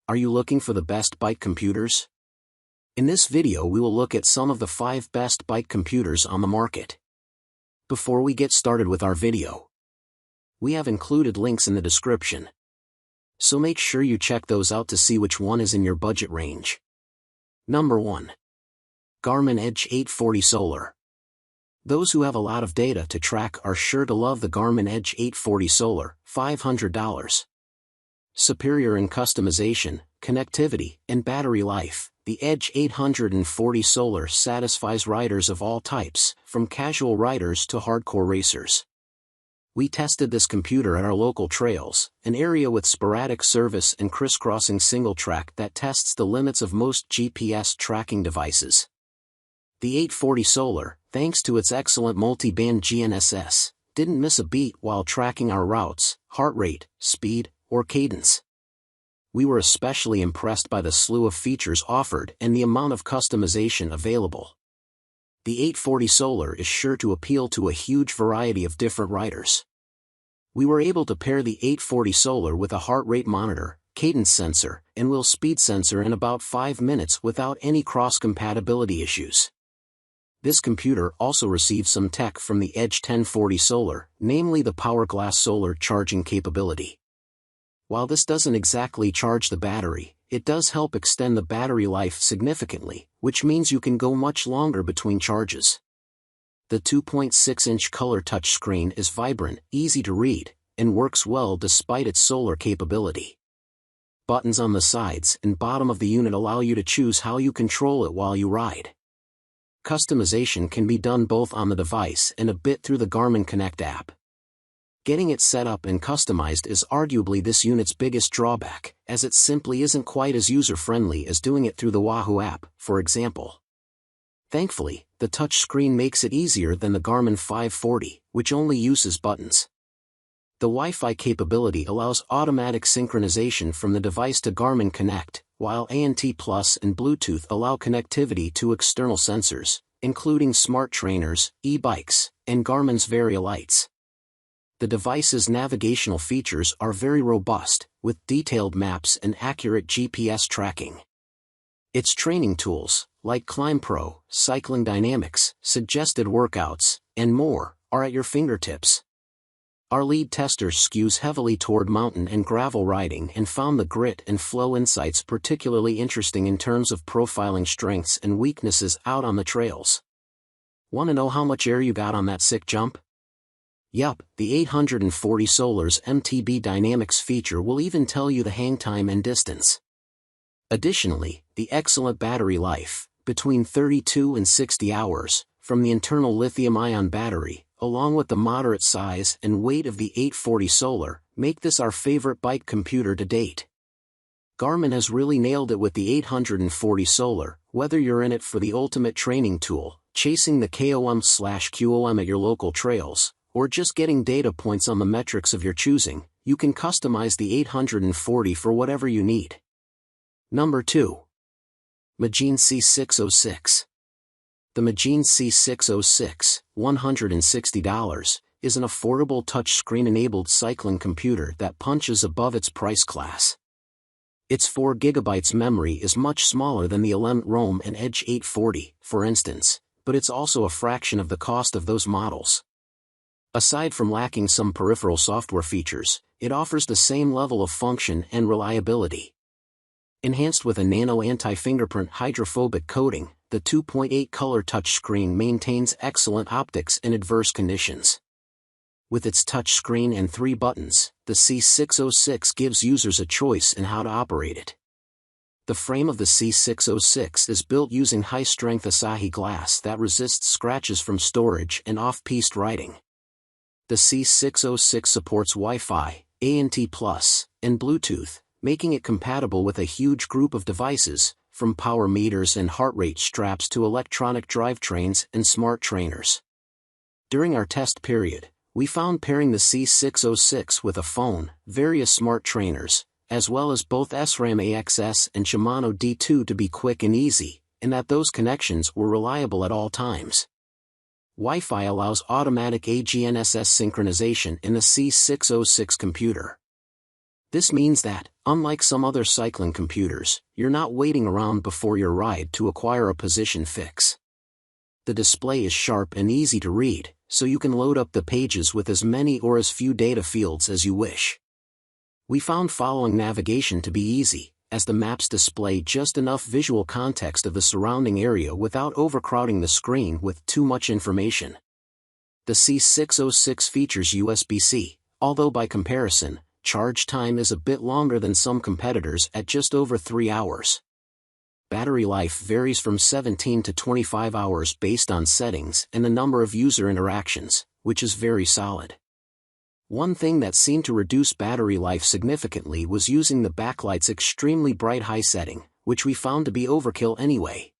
Are you looking for the best bike computers? In this video we will look at some of the 5 best bike computers on the market. Before we get started with our video, we have included links in the description, so make sure you check those out to see which one is in your budget range. Number 1. Garmin Edge 840 Solar. Those who have a lot of data to track are sure to love the Garmin Edge 840 Solar, $500. Superior in customization, connectivity, and battery life, the Edge 840 Solar satisfies riders of all types, from casual riders to hardcore racers. We tested this computer at our local trails, an area with sporadic service and crisscrossing single track that tests the limits of most GPS tracking devices. The 840 Solar, thanks to its excellent multi-band GNSS, didn't miss a beat while tracking our routes, heart rate, speed, or cadence. We were especially impressed by the slew of features offered and the amount of customization available. The 840 Solar is sure to appeal to a huge variety of different riders. We were able to pair the 840 Solar with a heart rate monitor, cadence sensor, and wheel speed sensor in about 5 minutes without any cross-compatibility issues. This computer also received some tech from the Edge 1040 Solar, namely the Power Glass solar charging capability. While this doesn't exactly charge the battery, it does help extend the battery life significantly, which means you can go much longer between charges. The 2.6-inch color touchscreen is vibrant, easy to read, and works well despite its solar capability. Buttons on the sides and bottom of the unit allow you to choose how you control it while you ride. Customization can be done both on the device and a bit through the Garmin Connect app. Getting it set up and customized is arguably this unit's biggest drawback, as it simply isn't quite as user-friendly as doing it through the Wahoo app, for example. Thankfully, the touchscreen makes it easier than the Garmin 540, which only uses buttons. The Wi-Fi capability allows automatic synchronization from the device to Garmin Connect, while ANT Plus and Bluetooth allow connectivity to external sensors, including smart trainers, e-bikes, and Garmin's Varia lights. The device's navigational features are very robust, with detailed maps and accurate GPS tracking. Its training tools, like Climb Pro, Cycling Dynamics, suggested workouts, and more, are at your fingertips. Our lead tester skews heavily toward mountain and gravel riding and found the grit and flow insights particularly interesting in terms of profiling strengths and weaknesses out on the trails. Want to know how much air you got on that sick jump? Yup, the 840 Solar's MTB Dynamics feature will even tell you the hang time and distance. Additionally, the excellent battery life, between 32 and 60 hours, from the internal lithium-ion battery, along with the moderate size and weight of the 840 Solar, make this our favorite bike computer to date. Garmin has really nailed it with the 840 Solar, whether you're in it for the ultimate training tool, chasing the KOM/QOM at your local trails, or just getting data points on the metrics of your choosing, you can customize the 840 for whatever you need. Number 2. Magene C606. The Magene C606, $160, is an affordable touchscreen-enabled cycling computer that punches above its price class. Its 4 GB memory is much smaller than the ELEMNT Rome and Edge 840, for instance, but it's also a fraction of the cost of those models. Aside from lacking some peripheral software features, it offers the same level of function and reliability. Enhanced with a nano anti-fingerprint hydrophobic coating, the 2.8 color touchscreen maintains excellent optics in adverse conditions. With its touchscreen and 3 buttons, the C606 gives users a choice in how to operate it. The frame of the C606 is built using high-strength Asahi glass that resists scratches from storage and off-piste riding. The C606 supports Wi-Fi, ANT+, and Bluetooth, making it compatible with a huge group of devices, from power meters and heart rate straps to electronic drivetrains and smart trainers. During our test period, we found pairing the C606 with a phone, various smart trainers, as well as both SRAM AXS and Shimano D2 to be quick and easy, and that those connections were reliable at all times. Wi-Fi allows automatic AGNSS synchronization in the C606 computer. This means that, unlike some other cycling computers, you're not waiting around before your ride to acquire a position fix. The display is sharp and easy to read, so you can load up the pages with as many or as few data fields as you wish. We found following navigation to be easy, as the maps display just enough visual context of the surrounding area without overcrowding the screen with too much information. The C606 features USB-C, although by comparison, charge time is a bit longer than some competitors at just over 3 hours. Battery life varies from 17 to 25 hours based on settings and the number of user interactions, which is very solid. One thing that seemed to reduce battery life significantly was using the backlight's extremely bright high setting, which we found to be overkill anyway.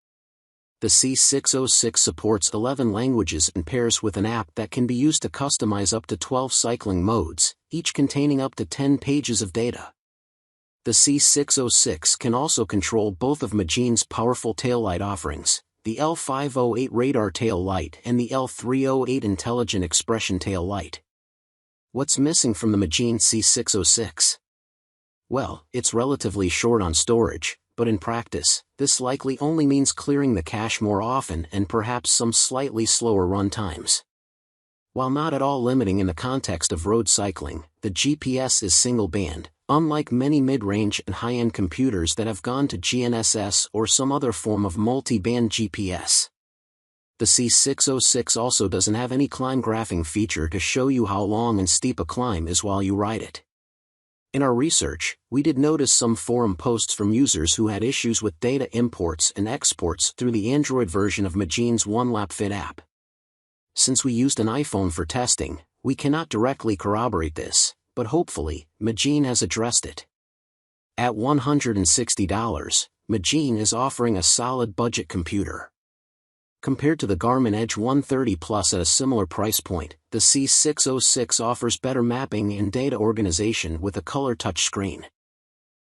The C606 supports 11 languages and pairs with an app that can be used to customize up to 12 cycling modes, each containing up to 10 pages of data. The C606 can also control both of Magene's powerful taillight offerings, the L508 radar tail light and the L308 intelligent expression tail light. What's missing from the Magene C606? Well, it's relatively short on storage, but in practice, this likely only means clearing the cache more often and perhaps some slightly slower run times. While not at all limiting in the context of road cycling, the GPS is single-band, unlike many mid-range and high-end computers that have gone to GNSS or some other form of multi-band GPS. The C606 also doesn't have any climb graphing feature to show you how long and steep a climb is while you ride it. In our research, we did notice some forum posts from users who had issues with data imports and exports through the Android version of Magene's OneLapFit app. Since we used an iPhone for testing, we cannot directly corroborate this, but hopefully, Magene has addressed it. At $160, Magene is offering a solid budget computer. Compared to the Garmin Edge 130 Plus at a similar price point, the C606 offers better mapping and data organization with a color touchscreen.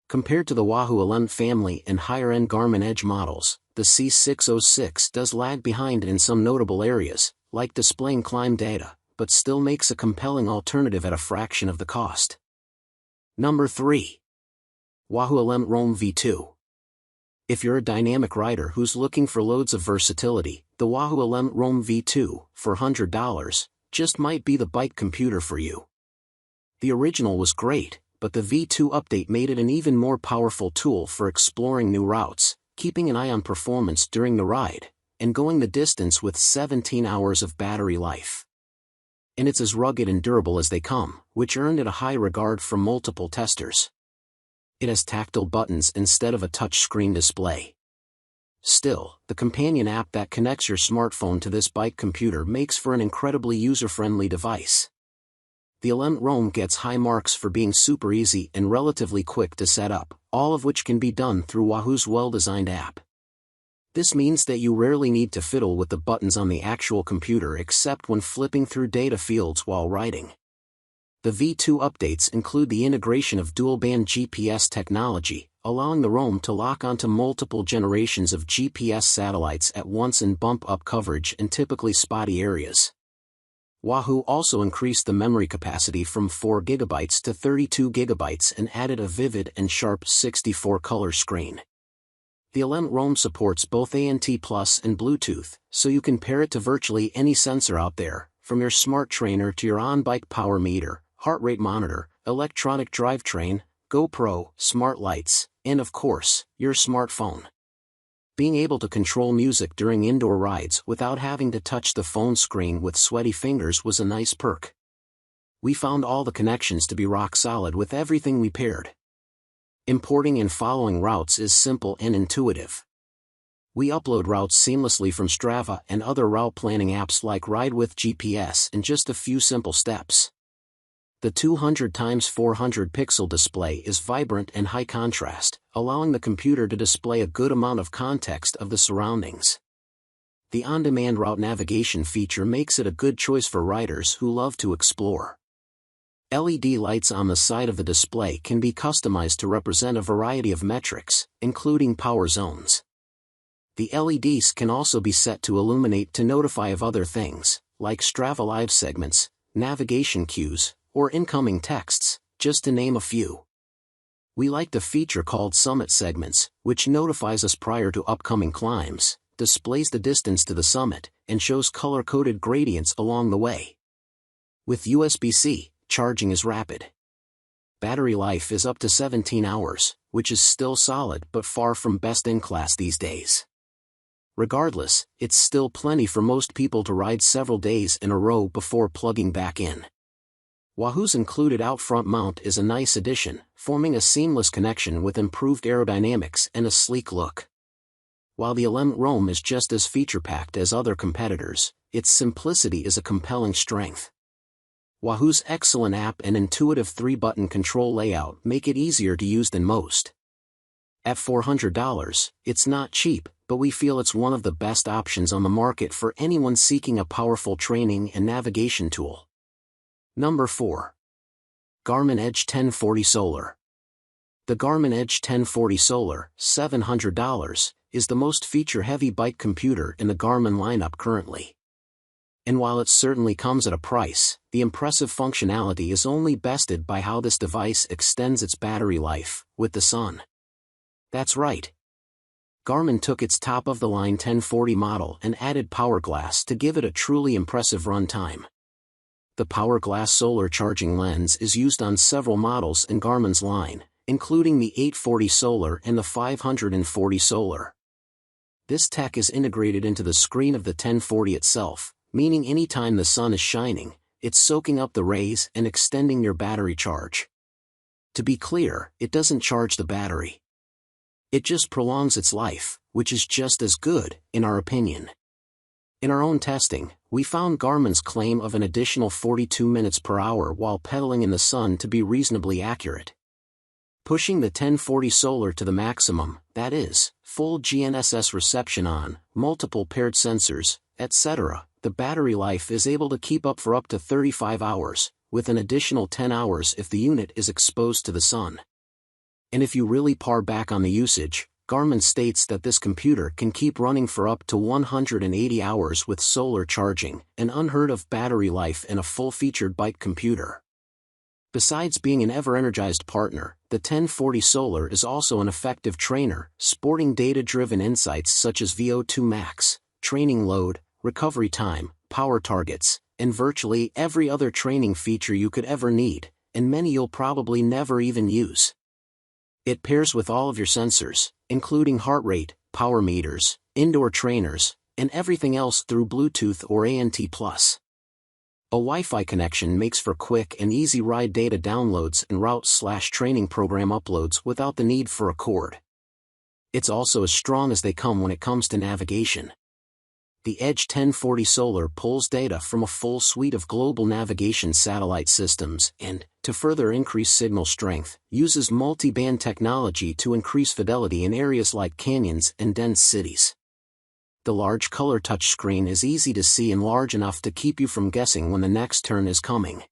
Compared to the Wahoo ELEMNT family and higher-end Garmin Edge models, the C606 does lag behind in some notable areas, like displaying climb data, but still makes a compelling alternative at a fraction of the cost. Number 3. Wahoo Alm Rome V2. If you're a dynamic rider who's looking for loads of versatility, the Wahoo Alm Rome V2, for $100, just might be the bike computer for you. The original was great, but the V2 update made it an even more powerful tool for exploring new routes, keeping an eye on performance during the ride, and going the distance with 17 hours of battery life. And it's as rugged and durable as they come, which earned it a high regard from multiple testers. It has tactile buttons instead of a touchscreen display. Still, the companion app that connects your smartphone to this bike computer makes for an incredibly user-friendly device. The ELEMNT Rome gets high marks for being super easy and relatively quick to set up, all of which can be done through Wahoo's well-designed app. This means that you rarely need to fiddle with the buttons on the actual computer except when flipping through data fields while riding. The V2 updates include the integration of dual-band GPS technology, allowing the Rome to lock onto multiple generations of GPS satellites at once and bump up coverage in typically spotty areas. Wahoo also increased the memory capacity from 4 GB to 32 GB and added a vivid and sharp 64-color screen. The ELEMNT Rome supports both ANT Plus and Bluetooth, so you can pair it to virtually any sensor out there, from your smart trainer to your on-bike power meter, heart rate monitor, electronic drivetrain, GoPro, smart lights, and of course, your smartphone. Being able to control music during indoor rides without having to touch the phone screen with sweaty fingers was a nice perk. We found all the connections to be rock solid with everything we paired. Importing and following routes is simple and intuitive. We upload routes seamlessly from Strava and other route planning apps like Ride with GPS in just a few simple steps. The 200x400 pixel display is vibrant and high contrast, allowing the computer to display a good amount of context of the surroundings. The on-demand route navigation feature makes it a good choice for riders who love to explore. LED lights on the side of the display can be customized to represent a variety of metrics, including power zones. The LEDs can also be set to illuminate to notify of other things, like Strava Live segments, navigation cues, or incoming texts, just to name a few. We like the feature called Summit Segments, which notifies us prior to upcoming climbs, displays the distance to the summit, and shows color-coded gradients along the way. With USB-C, charging is rapid. Battery life is up to 17 hours, which is still solid but far from best in class these days. Regardless, it's still plenty for most people to ride several days in a row before plugging back in. Wahoo's included out-front mount is a nice addition, forming a seamless connection with improved aerodynamics and a sleek look. While the ELEMNT Rome is just as feature-packed as other competitors, its simplicity is a compelling strength. Wahoo's excellent app and intuitive 3-button control layout make it easier to use than most. At $400, it's not cheap, but we feel it's one of the best options on the market for anyone seeking a powerful training and navigation tool. Number 4. Garmin Edge 1040 Solar. The Garmin Edge 1040 Solar, $700, is the most feature-heavy bike computer in the Garmin lineup currently. And while it certainly comes at a price, the impressive functionality is only bested by how this device extends its battery life with the sun. That's right. Garmin took its top-of-the-line 1040 model and added Power Glass to give it a truly impressive runtime. The Power Glass solar charging lens is used on several models in Garmin's line, including the 840 Solar and the 540 Solar. This tech is integrated into the screen of the 1040 itself, meaning anytime the sun is shining, it's soaking up the rays and extending your battery charge. To be clear, it doesn't charge the battery. It just prolongs its life, which is just as good, in our opinion. In our own testing, we found Garmin's claim of an additional 42 minutes per hour while pedaling in the sun to be reasonably accurate. Pushing the 1040 Solar to the maximum, that is, full GNSS reception on, multiple paired sensors, etc., the battery life is able to keep up for up to 35 hours, with an additional 10 hours if the unit is exposed to the sun. And if you really par back on the usage, Garmin states that this computer can keep running for up to 180 hours with solar charging, an unheard-of battery life in a full-featured bike computer. Besides being an ever-energized partner, the 1040 Solar is also an effective trainer, sporting data-driven insights such as VO2 max, training load, recovery time, power targets, and virtually every other training feature you could ever need, and many you'll probably never even use. It pairs with all of your sensors, including heart rate, power meters, indoor trainers, and everything else through Bluetooth or ANT+. A Wi-Fi connection makes for quick and easy ride data downloads and route/training program uploads without the need for a cord. It's also as strong as they come when it comes to navigation. The Edge 1040 Solar pulls data from a full suite of global navigation satellite systems and, to further increase signal strength, uses multi-band technology to increase fidelity in areas like canyons and dense cities. The large color touchscreen is easy to see and large enough to keep you from guessing when the next turn is coming.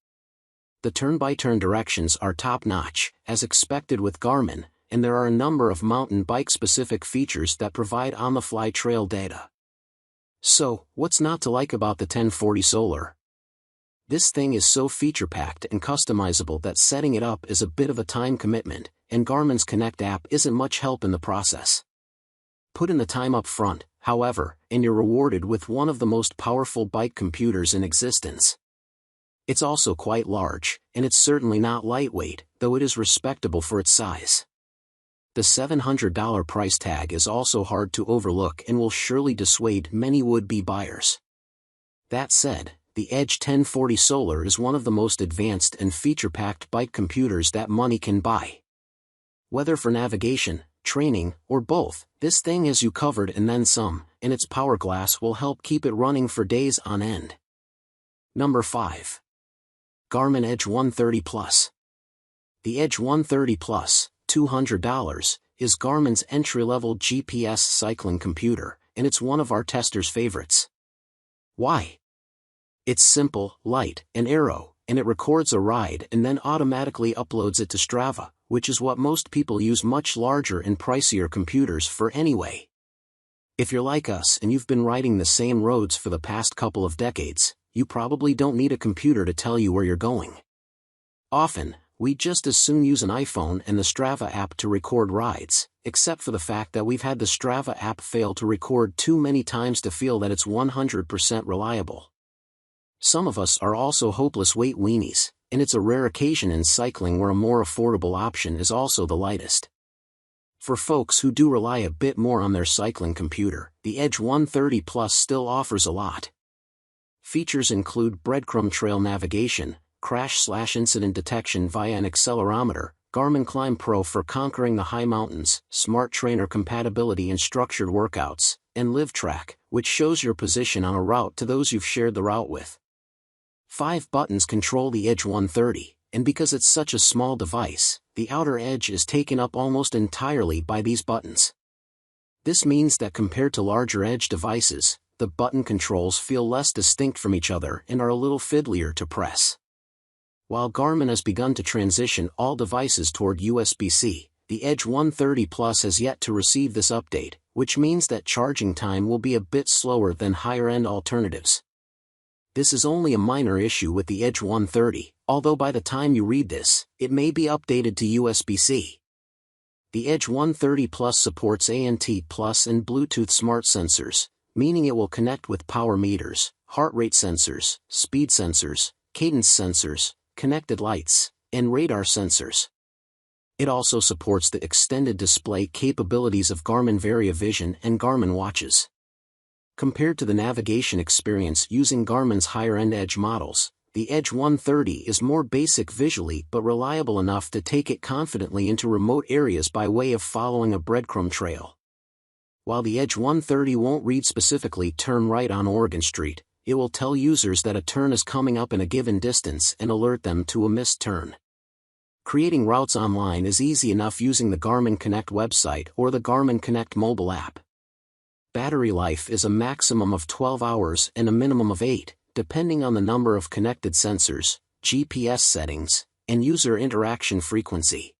The turn-by-turn directions are top-notch, as expected with Garmin, and there are a number of mountain bike-specific features that provide on-the-fly trail data. So, what's not to like about the 1040 Solar? This thing is so feature-packed and customizable that setting it up is a bit of a time commitment, and Garmin's Connect app isn't much help in the process. Put in the time up front, however, and you're rewarded with one of the most powerful bike computers in existence. It's also quite large, and it's certainly not lightweight, though it is respectable for its size. The $700 price tag is also hard to overlook and will surely dissuade many would-be buyers. That said, the Edge 1040 Solar is one of the most advanced and feature-packed bike computers that money can buy. Whether for navigation, training, or both, this thing has you covered and then some, and its Power Glass will help keep it running for days on end. Number 5. Garmin Edge 130 Plus. The Edge 130 Plus, $200, is Garmin's entry-level GPS cycling computer, and it's one of our testers' favorites. Why? It's simple, light, and aero, and it records a ride and then automatically uploads it to Strava, which is what most people use much larger and pricier computers for anyway. If you're like us and you've been riding the same roads for the past couple of decades, you probably don't need a computer to tell you where you're going. Often, We'd just as soon use an iPhone and the Strava app to record rides, except for the fact that we've had the Strava app fail to record too many times to feel that it's 100% reliable. Some of us are also hopeless weight weenies, and it's a rare occasion in cycling where a more affordable option is also the lightest. For folks who do rely a bit more on their cycling computer, the Edge 130 Plus still offers a lot. Features include breadcrumb trail navigation, crash/incident detection via an accelerometer, Garmin Climb Pro for conquering the high mountains, smart trainer compatibility in structured workouts, and Live Track, which shows your position on a route to those you've shared the route with. 5 buttons control the Edge 130, and because it's such a small device, the outer edge is taken up almost entirely by these buttons. This means that compared to larger edge devices, the button controls feel less distinct from each other and are a little fiddlier to press. While Garmin has begun to transition all devices toward USB-C, the Edge 130 Plus has yet to receive this update, which means that charging time will be a bit slower than higher-end alternatives. This is only a minor issue with the Edge 130, although by the time you read this, it may be updated to USB-C. The Edge 130 Plus supports ANT Plus and Bluetooth smart sensors, meaning it will connect with power meters, heart rate sensors, speed sensors, cadence sensors, connected lights, and radar sensors. It also supports the extended display capabilities of Garmin VariaVision and Garmin watches. Compared to the navigation experience using Garmin's higher-end Edge models, the Edge 130 is more basic visually but reliable enough to take it confidently into remote areas by way of following a breadcrumb trail. While the Edge 130 won't read specifically "turn right on Oregon Street," it will tell users that a turn is coming up in a given distance and alert them to a missed turn. Creating routes online is easy enough using the Garmin Connect website or the Garmin Connect mobile app. Battery life is a maximum of 12 hours and a minimum of 8, depending on the number of connected sensors, GPS settings, and user interaction frequency.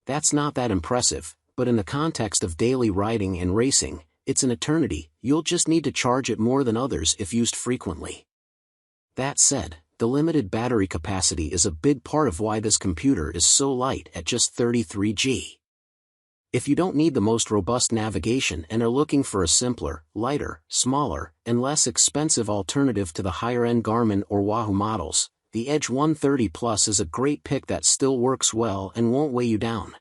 That's not that impressive, but in the context of daily riding and racing, it's an eternity. You'll just need to charge it more than others if used frequently. That said, the limited battery capacity is a big part of why this computer is so light at just 33 G. If you don't need the most robust navigation and are looking for a simpler, lighter, smaller, and less expensive alternative to the higher-end Garmin or Wahoo models, the Edge 130 Plus is a great pick that still works well and won't weigh you down.